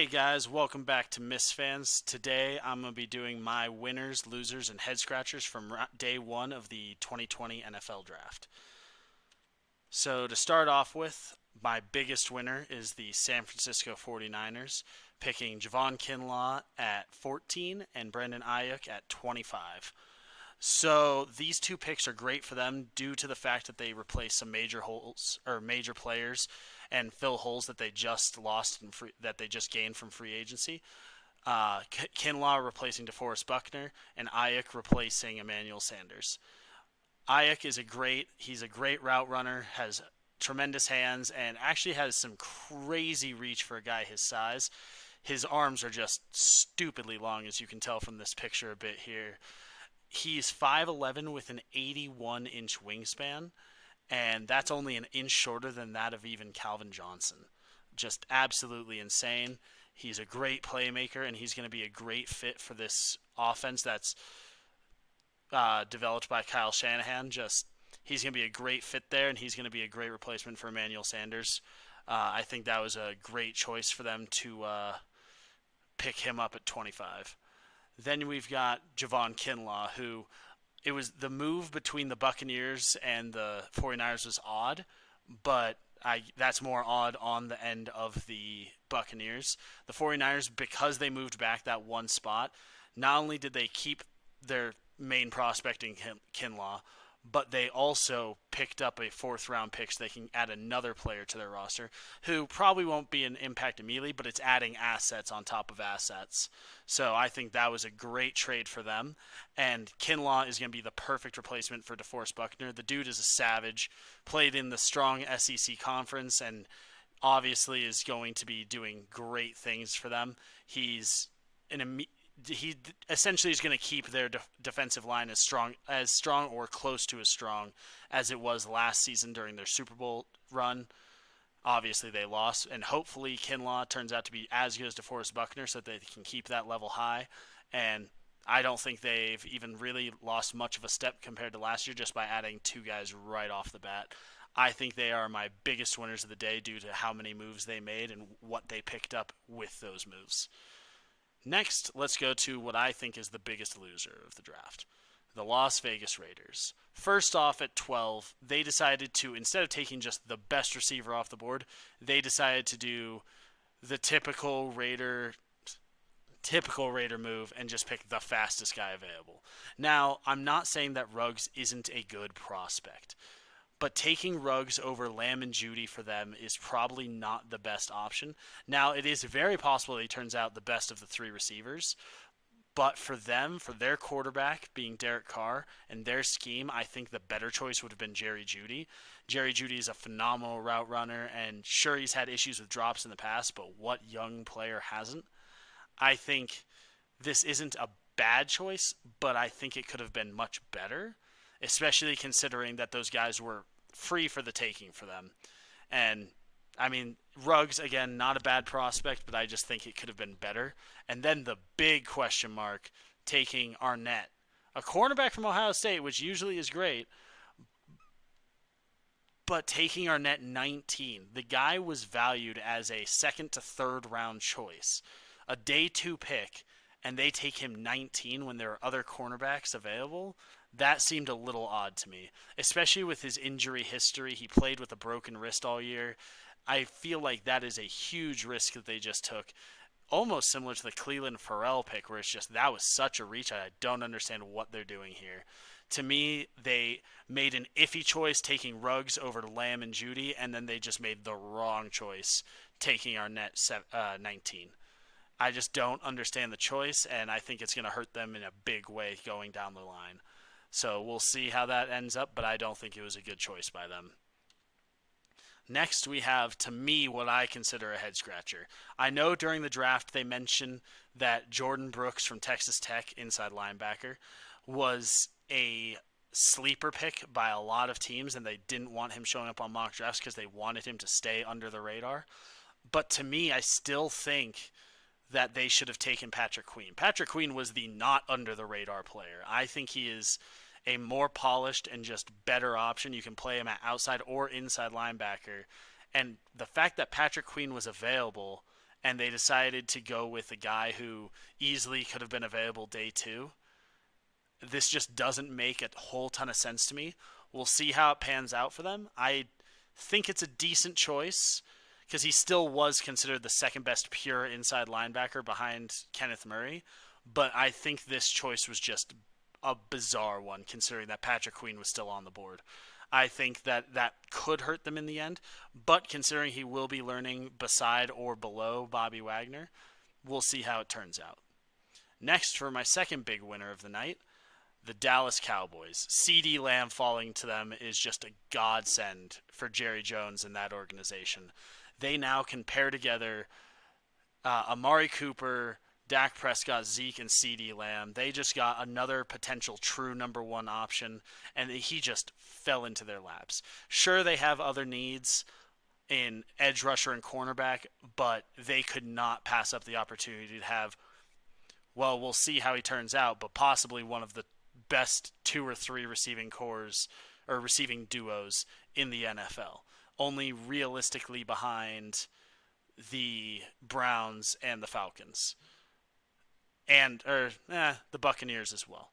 Hey guys, welcome back to Miss Fans. Today I'm going to be doing my winners, losers, and head scratchers from day one of the 2020 NFL Draft. So, to start off with, my biggest winner is the San Francisco 49ers, picking Javon Kinlaw at 14 and Brandon Ayuk at 25. So these two picks are great for them due to the fact that they replace some major holes or major players and fill holes that they just lost and that they just gained from free agency. Kinlaw replacing DeForest Buckner and Ayuk replacing Emmanuel Sanders. Ayuk is he's a great route runner, has tremendous hands, and actually has some crazy reach for a guy his size. His arms are just stupidly long, as you can tell from this picture a bit here. He's 5'11 with an 81-inch wingspan, and that's only an inch shorter than that of even Calvin Johnson. Just absolutely insane. He's a great playmaker, and he's going to be a great fit for this offense that's developed by Kyle Shanahan. He's going to be a great fit there, and he's going to be a great replacement for Emmanuel Sanders. I think that was a great choice for them to pick him up at 25. Then we've got Javon Kinlaw, who it was the move between the Buccaneers and the 49ers was odd, but that's more odd on the end of the Buccaneers. The 49ers, because they moved back that one spot, not only did they keep their main prospect in Kinlaw, but they also picked up a fourth round pick so they can add another player to their roster who probably won't be an impact immediately, but it's adding assets on top of assets. So I think that was a great trade for them. And Kinlaw is going to be the perfect replacement for DeForest Buckner. The dude is a savage, played in the strong SEC conference, and obviously is going to be doing great things for them. He essentially is going to keep their defensive line as strong or close to as strong as it was last season during their Super Bowl run. Obviously, they lost, and hopefully Kinlaw turns out to be as good as DeForest Buckner so that they can keep that level high. And I don't think they've even really lost much of a step compared to last year just by adding two guys right off the bat. I think they are my biggest winners of the day due to how many moves they made and what they picked up with those moves. Next, let's go to what I think is the biggest loser of the draft, the Las Vegas Raiders. First off, at 12, they decided to, instead of taking just the best receiver off the board, they decided to do the typical Raider move and just pick the fastest guy available. Now, I'm not saying that Ruggs isn't a good prospect, but taking Ruggs over Lamb and Judy for them is probably not the best option. Now, it is very possible that he turns out the best of the three receivers, but for them, for their quarterback being Derek Carr and their scheme, I think the better choice would have been Jerry Jeudy. Jerry Jeudy is a phenomenal route runner, and sure, he's had issues with drops in the past, but what young player hasn't? I think this isn't a bad choice, but I think it could have been much better, especially considering that those guys were free for the taking for them. And I mean, Ruggs, again, not a bad prospect, but I just think it could have been better. And then the big question mark, taking Arnett, a cornerback from Ohio State, which usually is great, but taking Arnett 19. The guy was valued as a second to third round choice, a day two pick, and they take him 19 when there are other cornerbacks available. That seemed a little odd to me, especially with his injury history. He played with a broken wrist all year. I feel like that is a huge risk that they just took, almost similar to the Cleveland Farrell pick, where it's just that was such a reach. I don't understand what they're doing here. To me, they made an iffy choice taking Ruggs over Lamb and Judy, and then they just made the wrong choice taking Arnett 19. I just don't understand the choice, and I think it's going to hurt them in a big way going down the line. So we'll see how that ends up, but I don't think it was a good choice by them. Next, we have, to me, what I consider a head scratcher. I know during the draft they mentioned that Jordan Brooks from Texas Tech, inside linebacker, was a sleeper pick by a lot of teams, and they didn't want him showing up on mock drafts because they wanted him to stay under the radar. But to me, I still think that they should have taken Patrick Queen. Patrick Queen was the not under the radar player. I think he is a more polished and just better option. You can play him at outside or inside linebacker. And the fact that Patrick Queen was available and they decided to go with a guy who easily could have been available day two. This just doesn't make a whole ton of sense to me. We'll see how it pans out for them. I think it's a decent choice because he still was considered the second best pure inside linebacker behind Kenneth Murray. But I think this choice was just a bizarre one considering that Patrick Queen was still on the board. I think that that could hurt them in the end, but considering he will be learning beside or below Bobby Wagner, we'll see how it turns out. Next, for my second big winner of the night, the Dallas Cowboys. CeeDee Lamb falling to them is just a godsend for Jerry Jones and that organization. They now can pair together Amari Cooper, Dak Prescott, Zeke, and CeeDee Lamb. They just got another potential true number one option, and he just fell into their laps. Sure, they have other needs in edge rusher and cornerback, but they could not pass up the opportunity to have, well, we'll see how he turns out, but possibly one of the best 2 or 3 receiving cores or receiving duos in the NFL. Only realistically behind the Browns and the Falcons, and the Buccaneers as well.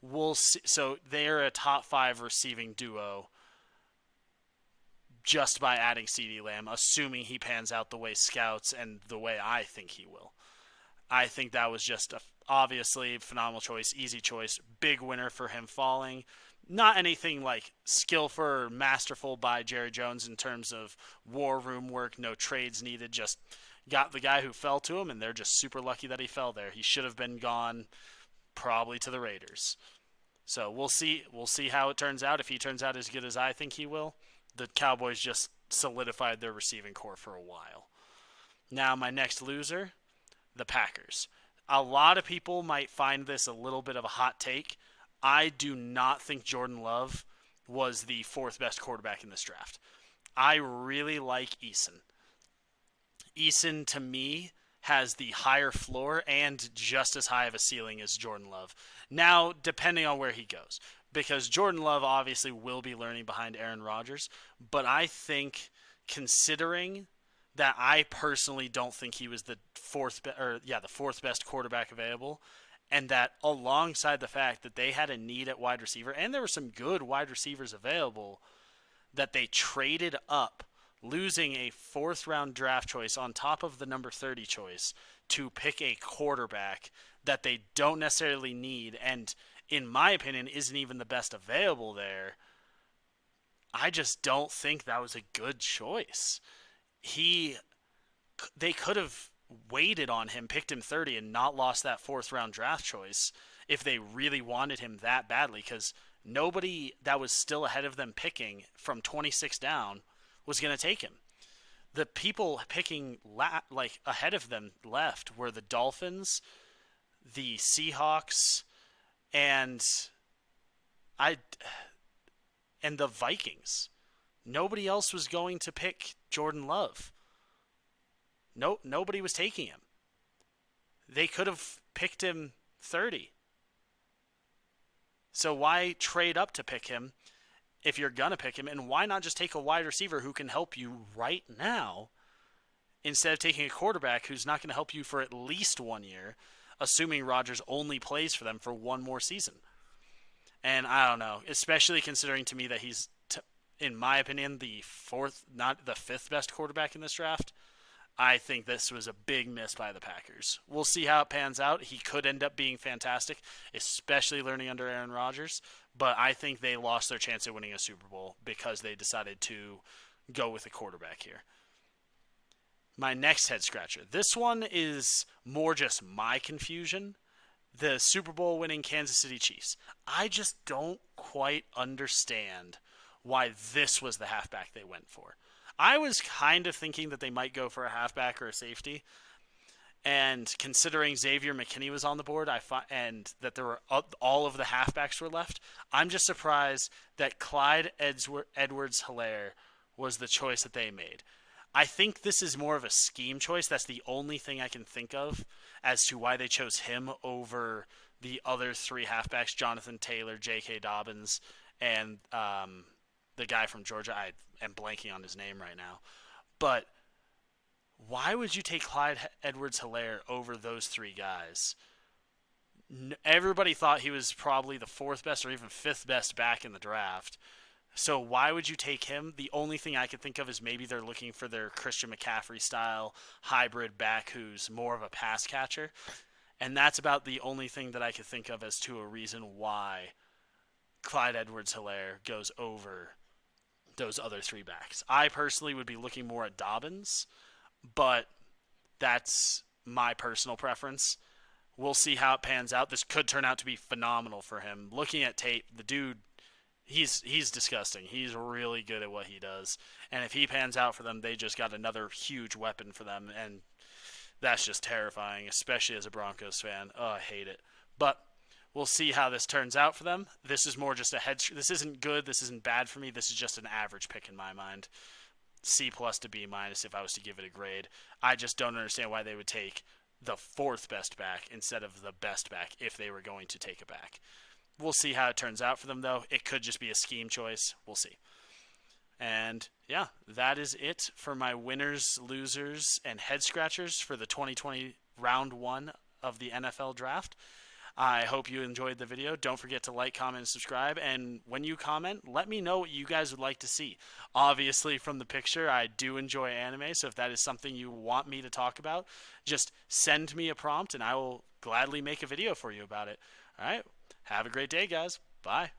We'll see. So they're a top 5 receiving duo just by adding CeeDee Lamb, assuming he pans out the way scouts and the way I think he will. I think that was just obviously phenomenal choice, easy choice, big winner for him falling. Not anything like skillful or masterful by Jerry Jones in terms of war room work, no trades needed, just got the guy who fell to him, and they're just super lucky that he fell there. He should have been gone probably to the Raiders. So we'll see how it turns out. If he turns out as good as I think he will, the Cowboys just solidified their receiving core for a while. Now my next loser, the Packers. A lot of people might find this a little bit of a hot take. I do not think Jordan Love was the 4th best quarterback in this draft. I really like Eason. Eason, to me, has the higher floor and just as high of a ceiling as Jordan Love. Now, depending on where he goes, because Jordan Love obviously will be learning behind Aaron Rodgers, but I think considering that I personally don't think he was the the 4th best quarterback available, and that alongside the fact that they had a need at wide receiver and there were some good wide receivers available, that they traded up, losing a 4th round draft choice on top of the number 30 choice to pick a quarterback that they don't necessarily need and in my opinion isn't even the best available there. I just don't think that was a good choice. They could have waited on him, picked him 30, and not lost that 4th round draft choice if they really wanted him that badly, because nobody that was still ahead of them picking from 26 down was going to take him. The people picking ahead of them left were the Dolphins, the Seahawks, and the Vikings. Nobody else was going to pick Jordan Love. Nobody was taking him. They could have picked him 30. So why trade up to pick him if you're going to pick him? And why not just take a wide receiver who can help you right now instead of taking a quarterback who's not going to help you for at least 1 year, assuming Rodgers only plays for them for one more season? And I don't know, especially considering to me that he's, in my opinion, the 4th, not the 5th best quarterback in this draft. I think this was a big miss by the Packers. We'll see how it pans out. He could end up being fantastic, especially learning under Aaron Rodgers. But I think they lost their chance at winning a Super Bowl because they decided to go with a quarterback here. My next head scratcher. This one is more just my confusion. The Super Bowl winning Kansas City Chiefs. I just don't quite understand why this was the halfback they went for. I was kind of thinking that they might go for a halfback or a safety. And considering Xavier McKinney was on the board, and that there were all of the halfbacks were left, I'm just surprised that Clyde Edwards-Helaire was the choice that they made. I think this is more of a scheme choice. That's the only thing I can think of as to why they chose him over the other 3 halfbacks, Jonathan Taylor, J.K. Dobbins, and the guy from Georgia. I am blanking on his name right now. But Why would you take Clyde Edwards-Helaire over those three guys? Everybody thought he was probably the fourth best or even fifth best back in the draft. So why would you take him? The only thing I could think of is maybe they're looking for their Christian McCaffrey style hybrid back who's more of a pass catcher. And that's about the only thing that I could think of as to a reason why Clyde Edwards-Helaire goes over those other three backs. I personally would be looking more at Dobbins, but that's my personal preference. We'll see how it pans out. This could turn out to be phenomenal for him. Looking at tape, the dude, he's disgusting. He's really good at what he does. And if he pans out for them, they just got another huge weapon for them, and that's just terrifying, especially as a Broncos fan. Oh, I hate it. But we'll see how this turns out for them. This is more just a head. This isn't good. This isn't bad for me. This is just an average pick in my mind. C plus to B minus if I was to give it a grade. I just don't understand why they would take the fourth best back instead of the best back if they were going to take a back. We'll see how it turns out for them, though. It could just be a scheme choice. We'll see. And yeah, that is it for my winners, losers, and head scratchers for the 2020 round one of the NFL draft. I hope you enjoyed the video. Don't forget to like, comment, and subscribe. And when you comment, let me know what you guys would like to see. Obviously, from the picture, I do enjoy anime, so if that is something you want me to talk about, just send me a prompt and I will gladly make a video for you about it. All right. Have a great day, guys. Bye.